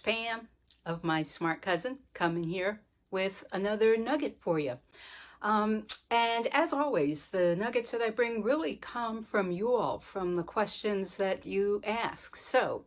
Pam of My Smart Cousin coming here with another nugget for you. And as always, the nuggets that I bring really come from you all, from the questions that you ask. So,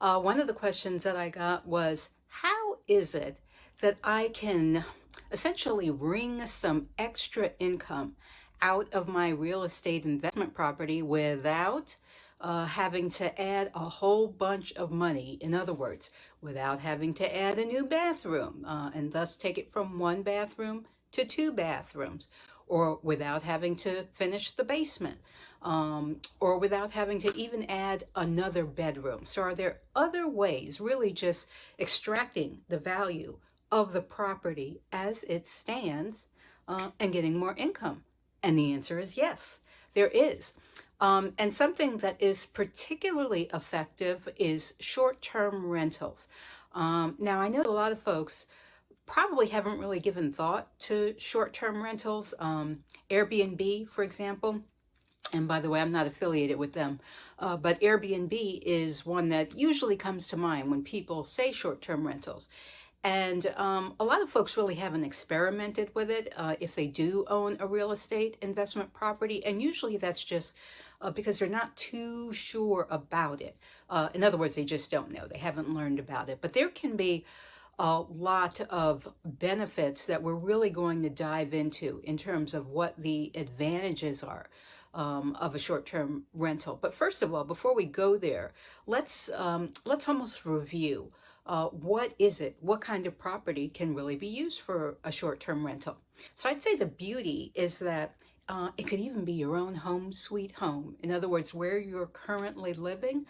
one of the questions that I got was, how is it that I can essentially wring some extra income out of my real estate investment property without having to add a whole bunch of money? In other words, without having to add a new bathroom and thus take it from one bathroom to two bathrooms, or without having to finish the basement, or without having to even add another bedroom. So are there other ways, really just extracting the value of the property as it stands and getting more income? And the answer is yes, there is. And something that is particularly effective is short-term rentals. Now, I know a lot of folks probably haven't really given thought to short-term rentals. Airbnb, for example, and by the way, I'm not affiliated with them, but Airbnb is one that usually comes to mind when people say short-term rentals. And a lot of folks really haven't experimented with it if they do own a real estate investment property. And usually that's just because they're not too sure about it. In other words, they just don't know. They haven't learned about it. But there can be a lot of benefits that we're really going to dive into in terms of what the advantages are of a short-term rental. But first of all, before we go there, let's almost review what is it? What kind of property can really be used for a short-term rental? So I'd say the beauty is that it could even be your own home sweet home. In other words, where you're currently living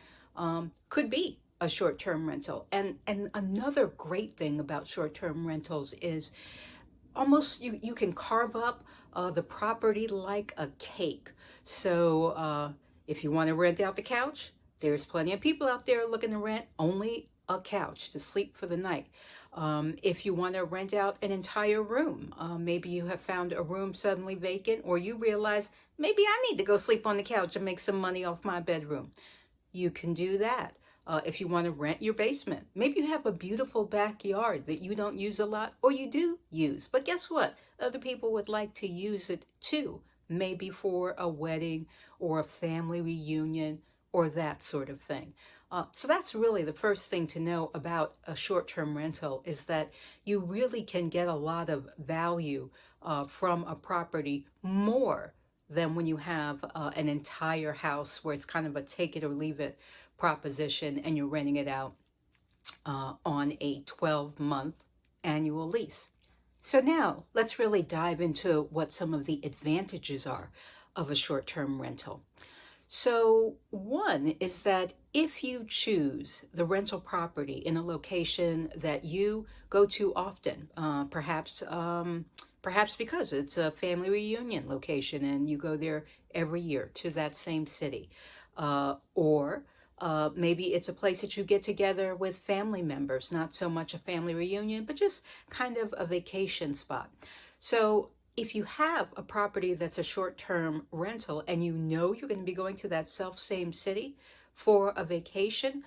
could be a short-term rental. And another great thing about short-term rentals is almost you can carve up the property like a cake. So if you want to rent out the couch, there's plenty of people out there looking to rent only a couch to sleep for the night. If you want to rent out an entire room, maybe you have found a room suddenly vacant, or you realize maybe I need to go sleep on the couch and make some money off my bedroom. You can do that. If you want to rent your basement, maybe you have a beautiful backyard that you don't use a lot, or you do use, but guess what? Other people would like to use it too, maybe for a wedding or a family reunion or that sort of thing. So that's really the first thing to know about a short-term rental, is that you really can get a lot of value from a property, more than when you have an entire house where it's kind of a take it or leave it proposition and you're renting it out on a 12-month annual lease. So now let's really dive into what some of the advantages are of a short-term rental. So one is that if you choose the rental property in a location that you go to often, perhaps because it's a family reunion location and you go there every year to that same city, or maybe it's a place that you get together with family members, not so much a family reunion, but just kind of a vacation spot. So if you have a property that's a short-term rental and you know you're going to be going to that same city for a vacation,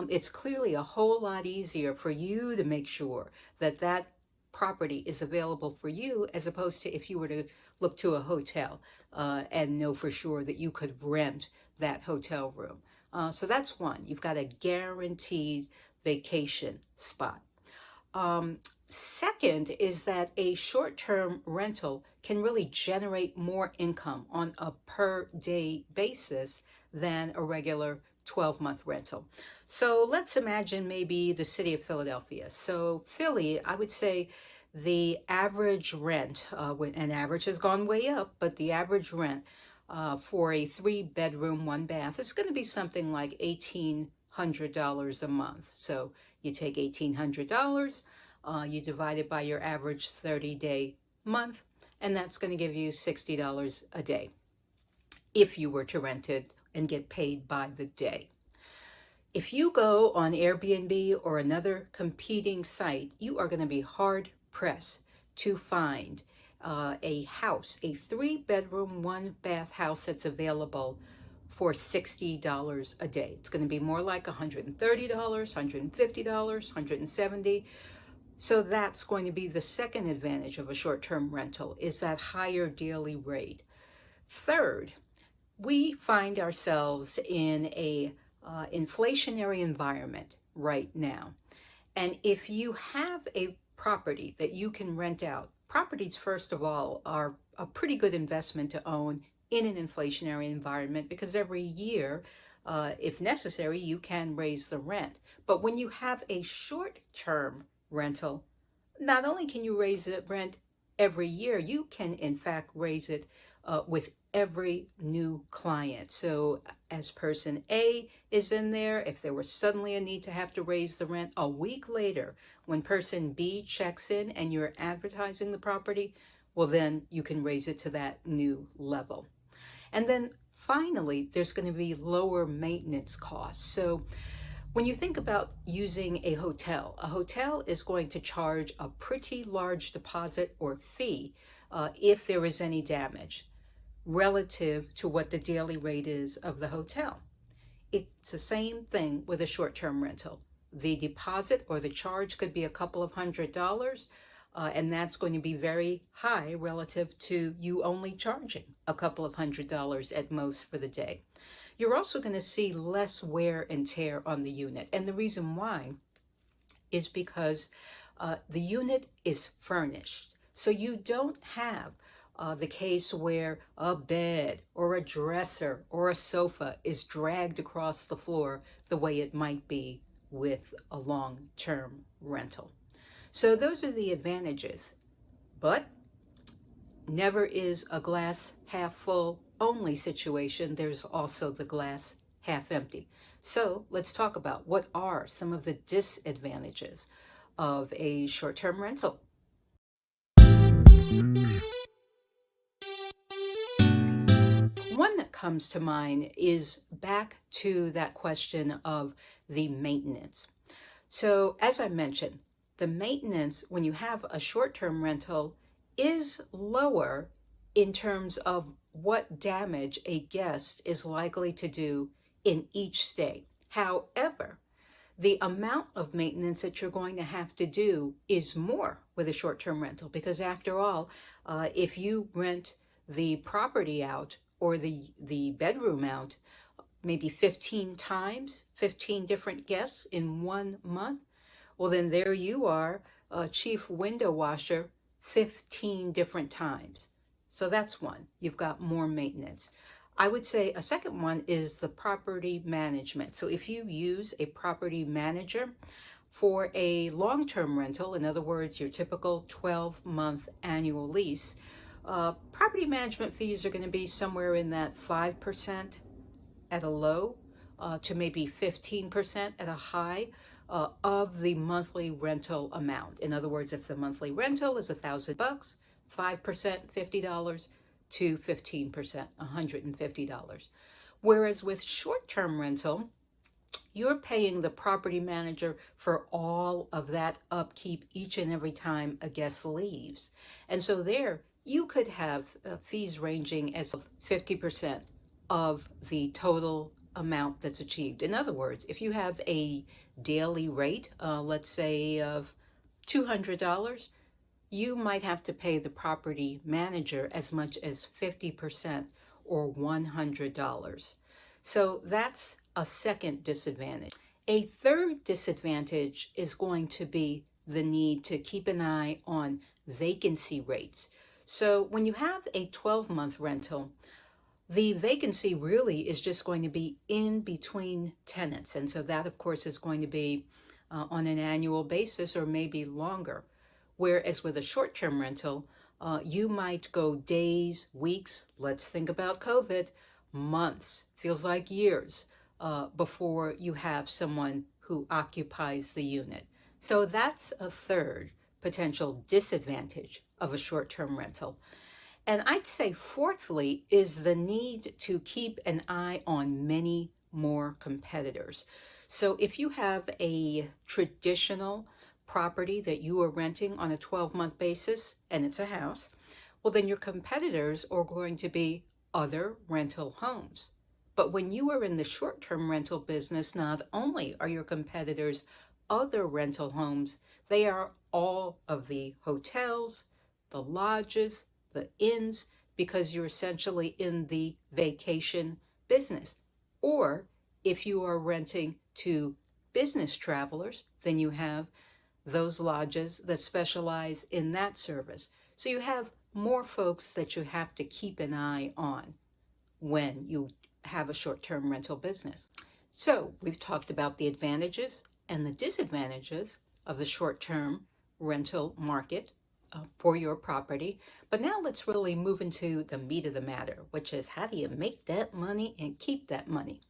it's clearly a whole lot easier for you to make sure that that property is available for you, as opposed to if you were to look to a hotel and know for sure that you could rent that hotel room. So that's one. You've got a guaranteed vacation spot. Second is that a short-term rental can really generate more income on a per-day basis than a regular 12-month rental. So let's imagine maybe the city of Philadelphia. So Philly, I would say the average rent, and average has gone way up, but the average rent for a 3-bedroom, 1-bath is going to be something like $1,800 a month. So you take $1,800, you divide it by your average 30-day month, and that's going to give you $60 a day if you were to rent it and get paid by the day. If you go on Airbnb or another competing site, you are going to be hard pressed to find a house, a 3-bedroom, 1-bath house that's available for $60 a day. It's going to be more like $130, $150, $170. So that's going to be the second advantage of a short-term rental, is that higher daily rate. Third, we find ourselves in a inflationary environment right now. And if you have a property that you can rent out, properties, first of all, are a pretty good investment to own in an inflationary environment, because every year, if necessary, you can raise the rent. But when you have a short-term rental, not only can you raise the rent every year, you can in fact raise it with every new client. So as person A is in there, if there was suddenly a need to have to raise the rent a week later, when person B checks in and you're advertising the property, well, then you can raise it to that new level. And then finally, there's going to be lower maintenance costs. So when you think about using a hotel is going to charge a pretty large deposit or fee if there is any damage, relative to what the daily rate is of the hotel. It's the same thing with a short-term rental. The deposit or the charge could be a couple of $100s, and that's going to be very high relative to you only charging a couple of $100s at most for the day. You're also going to see less wear and tear on the unit. And the reason why is because the unit is furnished. So you don't have the case where a bed or a dresser or a sofa is dragged across the floor the way it might be with a long-term rental. So those are the advantages. But never is a glass half full only situation. There's also the glass half empty. So let's talk about what are some of the disadvantages of a short-term rental. One that comes to mind is back to that question of the maintenance. So as I mentioned, the maintenance when you have a short-term rental is lower in terms of what damage a guest is likely to do in each stay. However, the amount of maintenance that you're going to have to do is more with a short-term rental, because after all, if you rent the property out or the bedroom out maybe 15 times, 15 different guests in 1 month, well then there you are, chief window washer 15 different times. So that's one. You've got more maintenance. I would say a second one is the property management. So if you use a property manager for a long-term rental, in other words, your typical 12-month annual lease, property management fees are going to be somewhere in that 5% at a low to maybe 15% at a high of the monthly rental amount. In other words, if the monthly rental is $1,000, 5%, $50 to 15%, $150. Whereas with short-term rental, you're paying the property manager for all of that upkeep each and every time a guest leaves. And so there, you could have fees ranging as 50% of the total amount that's achieved. In other words, if you have a daily rate, let's say of $200, you might have to pay the property manager as much as 50% or $100. So that's a second disadvantage. A third disadvantage is going to be the need to keep an eye on vacancy rates. So when you have a 12-month rental, the vacancy really is just going to be in between tenants. And so that, of course, is going to be on an annual basis or maybe longer. Whereas with a short-term rental, you might go days, weeks, let's think about COVID, months, feels like years, before you have someone who occupies the unit. So that's a third potential disadvantage of a short-term rental. And I'd say fourthly is the need to keep an eye on many more competitors. So if you have a traditional property that you are renting on a 12-month basis and it's a house, well then your competitors are going to be other rental homes. But when you are in the short-term rental business, not only are your competitors other rental homes, they are all of the hotels, the lodges, the inns, because you're essentially in the vacation business. Or if you are renting to business travelers, then you have those lodges that specialize in that service. So you have more folks that you have to keep an eye on when you have a short-term rental business. So we've talked about the advantages and the disadvantages of the short-term rental market for your property. But now let's really move into the meat of the matter, which is how do you make that money and keep that money?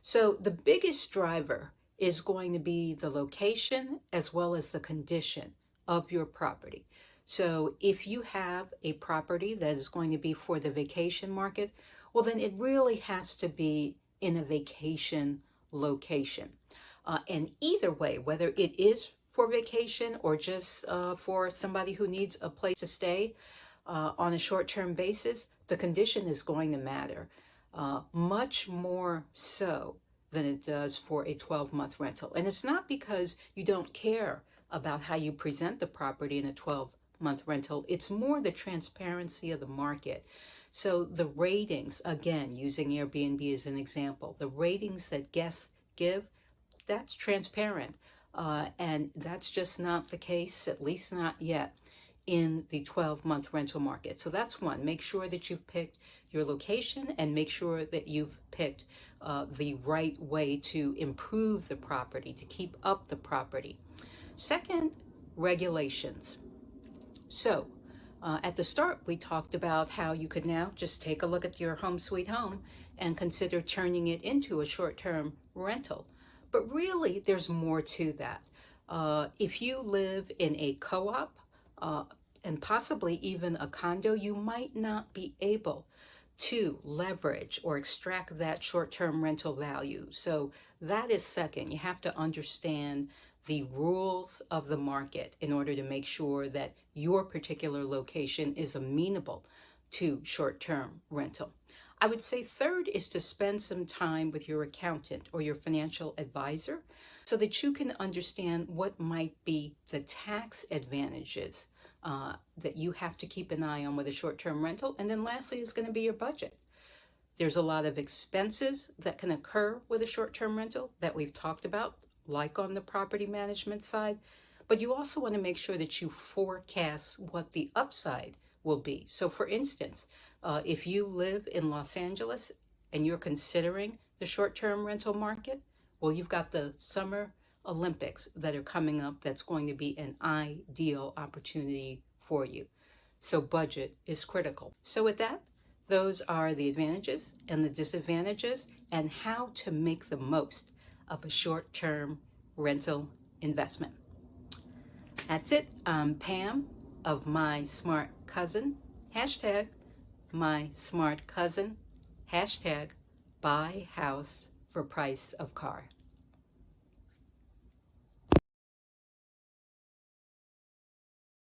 So the biggest driver is going to be the location as well as the condition of your property. So if you have a property that is going to be for the vacation market, well, then it really has to be in a vacation location. And either way, whether it is for vacation or just for somebody who needs a place to stay on a short-term basis, the condition is going to matter much more so than it does for a 12-month rental. And it's not because you don't care about how you present the property in a 12-month rental. It's more the transparency of the market. So the ratings, again, using Airbnb as an example, the ratings that guests give, that's transparent. And that's just not the case, at least not yet, in the 12-month rental market. So that's one. Make sure that you've picked your location and make sure that you've picked the right way to improve the property, to keep up the property. Second, regulations. So at the start, we talked about how you could now just take a look at your home sweet home and consider turning it into a short-term rental. But really, there's more to that. If you live in a co-op and possibly even a condo, you might not be able to leverage or extract that short-term rental value. So that is second. You have to understand the rules of the market in order to make sure that your particular location is amenable to short-term rental. I would say third is to spend some time with your accountant or your financial advisor so that you can understand what might be the tax advantages that you have to keep an eye on with a short-term rental. And then lastly is going to be your budget. There's a lot of expenses that can occur with a short-term rental that we've talked about, like on the property management side, but you also want to make sure that you forecast what the upside will be. So for instance, if you live in Los Angeles and you're considering the short-term rental market, well, you've got the Summer Olympics that are coming up. That's going to be an ideal opportunity for you. So budget is critical. So with that, those are the advantages and the disadvantages and how to make the most of a short-term rental investment. That's it. I'm Pam of My Smart Cousin, hashtag My Smart Cousin, hashtag buy house for price of car.